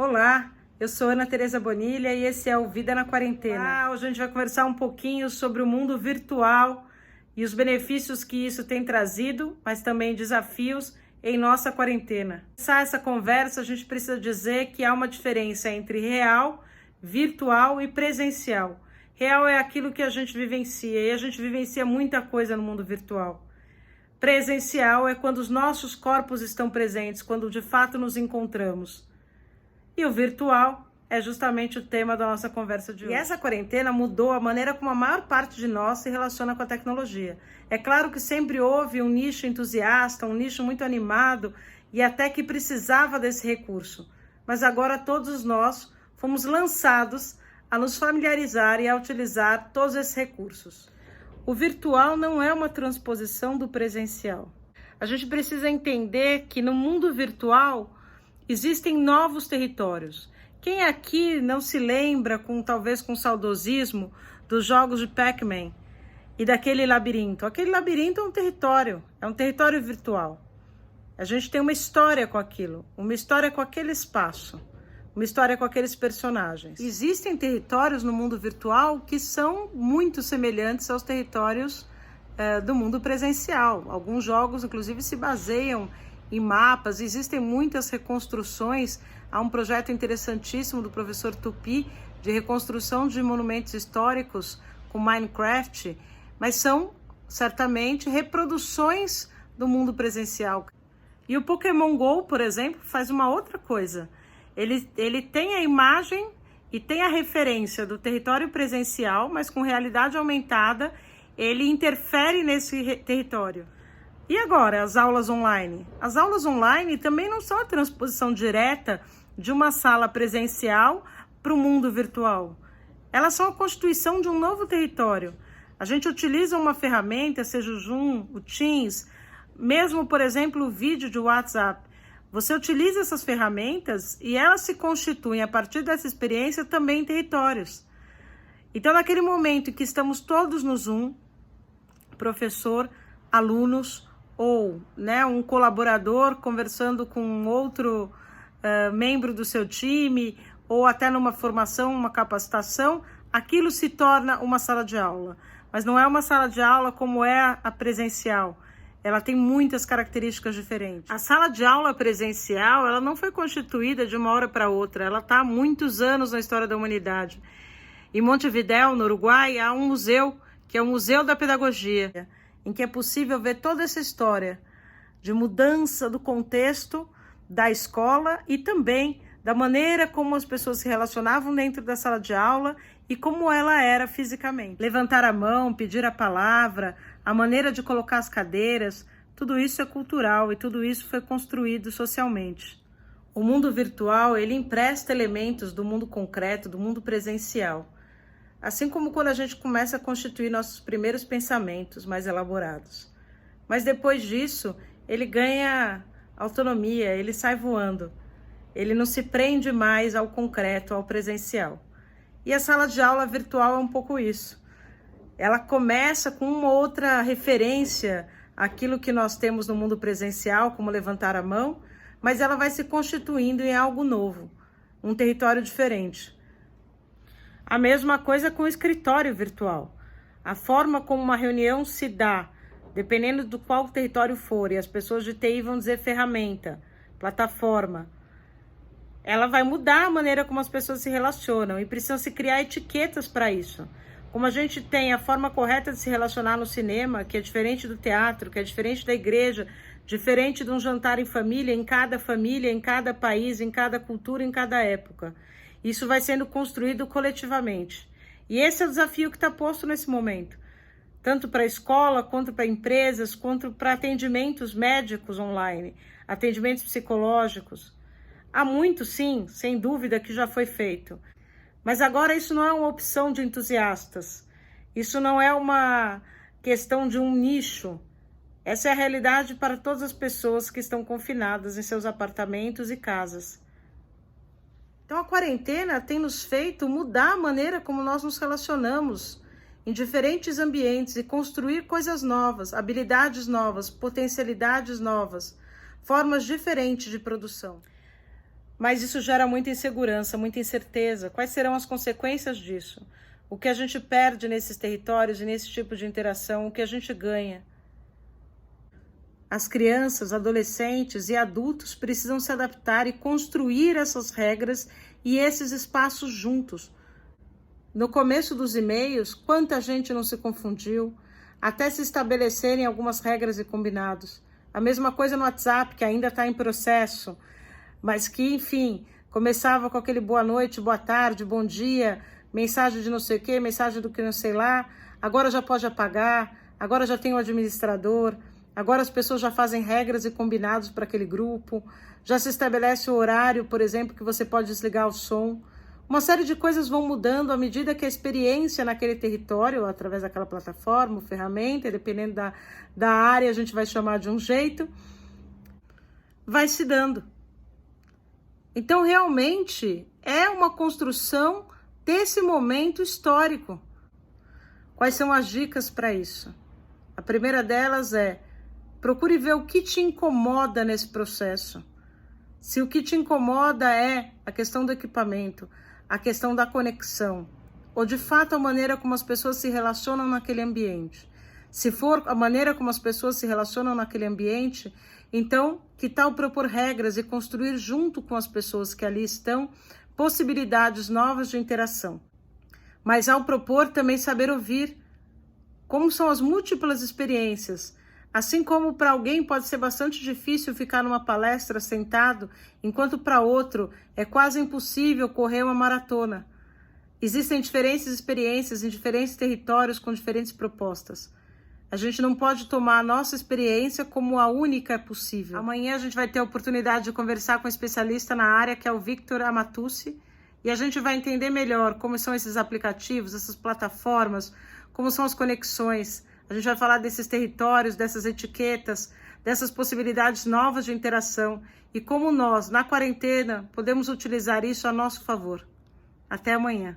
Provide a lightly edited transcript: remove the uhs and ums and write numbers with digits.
Olá, eu sou Ana Tereza Bonilha e esse é o Vida na Quarentena. Hoje a gente vai conversar um pouquinho sobre o mundo virtual e os benefícios que isso tem trazido, mas também desafios em nossa quarentena. Para começar essa conversa, a gente precisa dizer que há uma diferença entre real, virtual e presencial. Real é aquilo que a gente vivencia e a gente vivencia muita coisa no mundo virtual. Presencial é quando os nossos corpos estão presentes, quando de fato nos encontramos. E o virtual é justamente o tema da nossa conversa de hoje. E essa quarentena mudou a maneira como a maior parte de nós se relaciona com a tecnologia. É claro que sempre houve um nicho entusiasta, um nicho muito animado e até que precisava desse recurso. Mas agora todos nós fomos lançados a nos familiarizar e a utilizar todos esses recursos. O virtual não é uma transposição do presencial. A gente precisa entender que no mundo virtual existem novos territórios. Quem aqui não se lembra, talvez com saudosismo, dos jogos de Pac-Man e daquele labirinto? Aquele labirinto é um território virtual. A gente tem uma história com aquilo, uma história com aquele espaço, uma história com aqueles personagens. Existem territórios no mundo virtual que são muito semelhantes aos territórios do mundo presencial. Alguns jogos, inclusive, se baseiam em mapas. Existem muitas reconstruções. Há um projeto interessantíssimo do professor Tupi de reconstrução de monumentos históricos com Minecraft, mas são certamente reproduções do mundo presencial. E o Pokémon Go, por exemplo, faz uma outra coisa. Ele tem a imagem e tem a referência do território presencial, mas com realidade aumentada, ele interfere nesse território. E agora, as aulas online? As aulas online também não são a transposição direta de uma sala presencial para o mundo virtual. Elas são a constituição de um novo território. A gente utiliza uma ferramenta, seja o Zoom, o Teams, mesmo, por exemplo, o vídeo de WhatsApp. Você utiliza essas ferramentas e elas se constituem, a partir dessa experiência, também em territórios. Então, naquele momento em que estamos todos no Zoom, professor, alunos ou um colaborador conversando com outro membro do seu time, ou até numa formação, uma capacitação, aquilo se torna uma sala de aula. Mas não é uma sala de aula como é a presencial. Ela tem muitas características diferentes. A sala de aula presencial, ela não foi constituída de uma hora para outra. Ela está há muitos anos na história da humanidade. Em Montevidéu, no Uruguai, há um museu, que é o Museu da Pedagogia, em que é possível ver toda essa história de mudança do contexto da escola e também da maneira como as pessoas se relacionavam dentro da sala de aula e como ela era fisicamente. Levantar a mão, pedir a palavra, a maneira de colocar as cadeiras, tudo isso é cultural e tudo isso foi construído socialmente. O mundo virtual, ele empresta elementos do mundo concreto, do mundo presencial. Assim como quando a gente começa a constituir nossos primeiros pensamentos mais elaborados. Mas depois disso, ele ganha autonomia, ele sai voando. Ele não se prende mais ao concreto, ao presencial. E a sala de aula virtual é um pouco isso. Ela começa com uma outra referência àquilo que nós temos no mundo presencial, como levantar a mão, mas ela vai se constituindo em algo novo, um território diferente. A mesma coisa com o escritório virtual. A forma como uma reunião se dá, dependendo do qual território for, e as pessoas de TI vão dizer ferramenta, plataforma, ela vai mudar a maneira como as pessoas se relacionam e precisam se criar etiquetas para isso. Como a gente tem a forma correta de se relacionar no cinema, que é diferente do teatro, que é diferente da igreja, diferente de um jantar em família, em cada país, em cada cultura, em cada época. Isso vai sendo construído coletivamente. E esse é o desafio que está posto nesse momento. Tanto para a escola, quanto para empresas, quanto para atendimentos médicos online, atendimentos psicológicos. Há muito, sim, sem dúvida, que já foi feito. Mas agora isso não é uma opção de entusiastas. Isso não é uma questão de um nicho. Essa é a realidade para todas as pessoas que estão confinadas em seus apartamentos e casas. Então a quarentena tem nos feito mudar a maneira como nós nos relacionamos em diferentes ambientes e construir coisas novas, habilidades novas, potencialidades novas, formas diferentes de produção. Mas isso gera muita insegurança, muita incerteza. Quais serão as consequências disso? O que a gente perde nesses territórios e nesse tipo de interação, o que a gente ganha? As crianças, adolescentes e adultos precisam se adaptar e construir essas regras e esses espaços juntos. No começo dos e-mails, quanta gente não se confundiu, até se estabelecerem algumas regras e combinados. A mesma coisa no WhatsApp, que ainda está em processo, mas que, enfim, começava com aquele boa noite, boa tarde, bom dia, mensagem de não sei o que, mensagem do que não sei lá, agora já pode apagar, agora já tem o administrador, agora as pessoas já fazem regras e combinados para aquele grupo, já se estabelece o horário, por exemplo, que você pode desligar o som. Uma série de coisas vão mudando à medida que a experiência naquele território, através daquela plataforma, ferramenta, dependendo da área, a gente vai chamar de um jeito, vai se dando. Então, realmente, é uma construção desse momento histórico. Quais são as dicas para isso? A primeira delas é: procure ver o que te incomoda nesse processo. Se o que te incomoda é a questão do equipamento, a questão da conexão, ou de fato a maneira como as pessoas se relacionam naquele ambiente. Se for a maneira como as pessoas se relacionam naquele ambiente, então que tal propor regras e construir junto com as pessoas que ali estão possibilidades novas de interação. Mas ao propor também saber ouvir como são as múltiplas experiências. Assim como para alguém pode ser bastante difícil ficar numa palestra sentado, enquanto para outro é quase impossível correr uma maratona. Existem diferentes experiências em diferentes territórios com diferentes propostas. A gente não pode tomar a nossa experiência como a única possível. Amanhã a gente vai ter a oportunidade de conversar com um especialista na área, que é o Victor Amatucci, e a gente vai entender melhor como são esses aplicativos, essas plataformas, como são as conexões. A gente vai falar desses territórios, dessas etiquetas, dessas possibilidades novas de interação e como nós, na quarentena, podemos utilizar isso a nosso favor. Até amanhã.